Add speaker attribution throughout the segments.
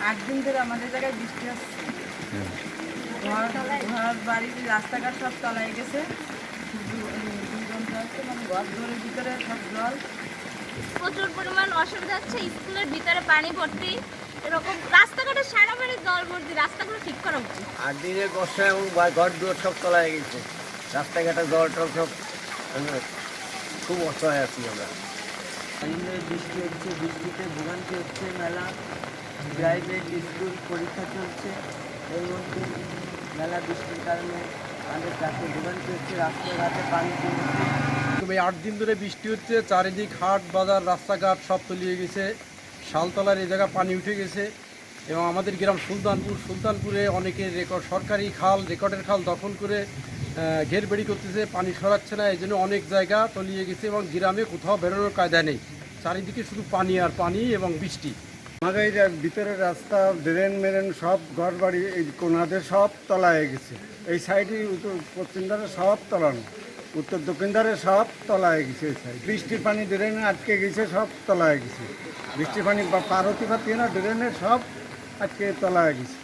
Speaker 1: 8 দিন ধরে আমাদের জায়গায় বৃষ্টি হচ্ছে। ঘর বাড়ির রাস্তাঘাট সব তলায় গেছে। দুর্গন্ধ হচ্ছে, মানে ঘরের ভিতরে সব জল।
Speaker 2: প্রচুর পরিমাণ অসুবিধা হচ্ছে, স্কুলের ভিতরে পানি ভর্তি, এরকম রাস্তাঘাটে সারা বাড়ি জল ভর্তি। রাস্তাগুলো ঠিক করা উচিত।
Speaker 3: 8 দিনের বর্ষা এবং ঘর দুয়ার সব তলায় গেছে, রাস্তাঘাটে জল টল সব খুব অসহায় আছি আমরা।
Speaker 4: বৃষ্টি হচ্ছে, বৃষ্টিতে ভোগান্তি হচ্ছে, মেলা প্রাইভেট স্কুল পরীক্ষা চলছে, এর মধ্যে মেলা বৃষ্টির কারণে আমাদের চাষে ভোগান্তি হচ্ছে, রাস্তাঘাটে পানি জমছে।
Speaker 5: এই 8 দিন ধরে বৃষ্টি হচ্ছে, চারিদিক হাট বাজার রাস্তাঘাট সব তলিয়ে গেছে, শালতলার এই জায়গা পানি উঠে গেছে এবং আমাদের গ্রাম সুলতানপুরে অনেকের সরকারি খাল রেকর্ডের খাল দখল করে ঘের বেড়ি করতেছে, পানি সরাচ্ছে না, এই জন্য অনেক জায়গা তলিয়ে গেছে এবং গ্রামে কোথাও বেরোনোর কায়দা নেই, চারিদিকে শুধু পানি আর পানি এবং বৃষ্টি।
Speaker 6: আমাদের এই ভিতরের রাস্তা ড্রেন মেরেন সব ঘর বাড়ি এই কোনাদের সব তলায় গেছে, এই সাইডে উত্তর পশ্চিম ধারে সব তলানো, উত্তর দক্ষিণ ধারে সব তলায় গেছে। এই সাইড বৃষ্টির পানি ড্রেনে আটকে গেছে, সব তলায় গেছে, বৃষ্টির পানি পার হতে পারছি না, ড্রেনের সব আটকে তলায় গেছে।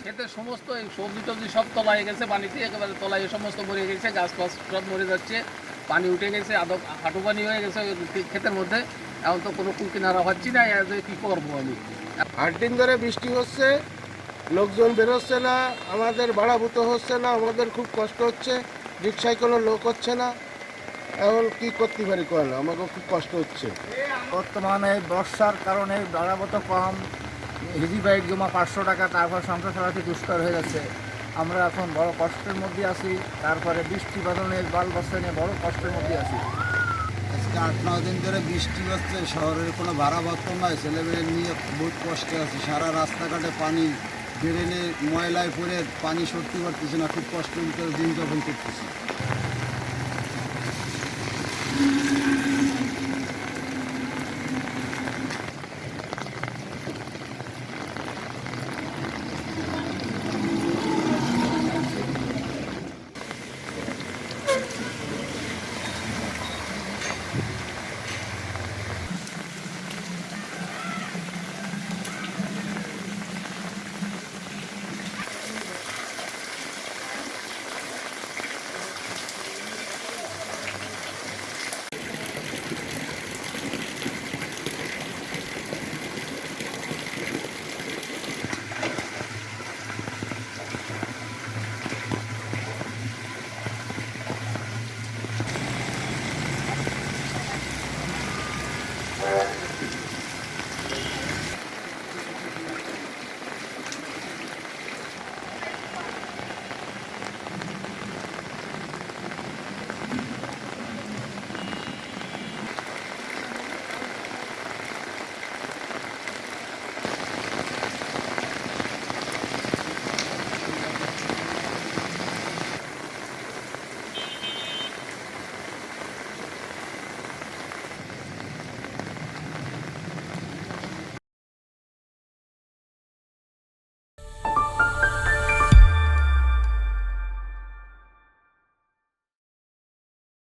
Speaker 7: ক্ষেতের সমস্ত এই সবজি টবজি সব তলায় গেছে, পানিতে একেবারে তলায় সমস্ত মরে গেছে, গাছ ফাছ সব মরে যাচ্ছে, পানি উঠে গেছে, হাঁটু পানি হয়ে গেছে ক্ষেতের মধ্যে। এখন তো কোনো কুল কিনারা হচ্ছি না, কী করবো আমি।
Speaker 8: 8 দিন ধরে বৃষ্টি হচ্ছে, লোকজন বেরোচ্ছে না, আমাদের ভাড়াভূত হচ্ছে না, আমাদের খুব কষ্ট হচ্ছে, রিক্সায় কোনো লোক হচ্ছে না, এখন কী করতে পারি কল, আমাকে খুব কষ্ট হচ্ছে।
Speaker 9: বর্তমানে বর্ষার কারণে ভাড়াভূত কম, হিজি বাইক জমা 500 টাকা, তারপর সংসার চালাতে দুষ্কর হয়ে যাচ্ছে। আমরা এখন বড় কষ্টের মধ্যে আছি, তারপরে বৃষ্টি বাদলের বাল বাচ্চা নিয়ে বড় কষ্টের মধ্যে আছি।
Speaker 6: আজকে 8-9 দিন ধরে বৃষ্টি হচ্ছে, শহরের কোনো ভাড়া বর্তন নয়, ছেলেমেয়ে নিয়ে বহুত কষ্টে আছে, সারা রাস্তাঘাটে পানি, ড্রেনে ময়লায় পড়ে পানি সরতে পারতেছে না, খুব কষ্টের ভিতরে দিন যাপন করতেছি।